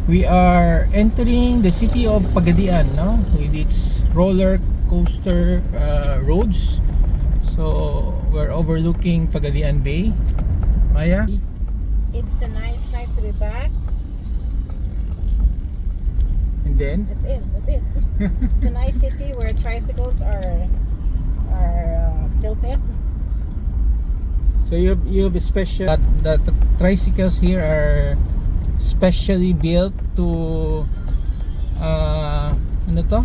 We are entering the city of Pagadian, no? With its roller coaster roads. So we're overlooking Pagadian Bay. Maya? It's a nice to be back. And then? That's it. It's a nice city where tricycles are tilted. So you have a special that the tricycles here are specially built to ano to?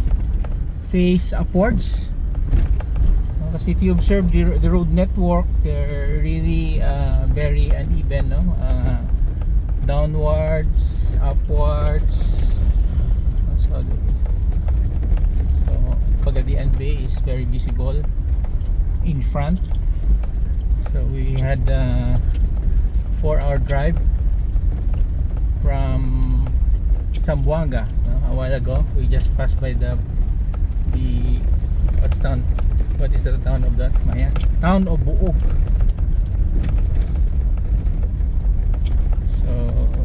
Face upwards. Kasi if you observe the road network, they're really very uneven, no? Downwards, upwards. So Pagadian Bay is very visible in front. So we had a 4-hour drive from Zamboanga a while ago. We just passed by the what is the town of that, Maya? Town of Buug. So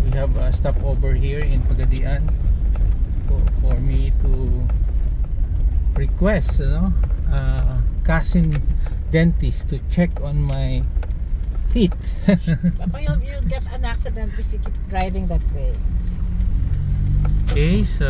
we have a stopover here in Pagadian for me to request, cousin dentist to check on my teeth. Papa, you'll get an accident if you keep driving that way. Okay, so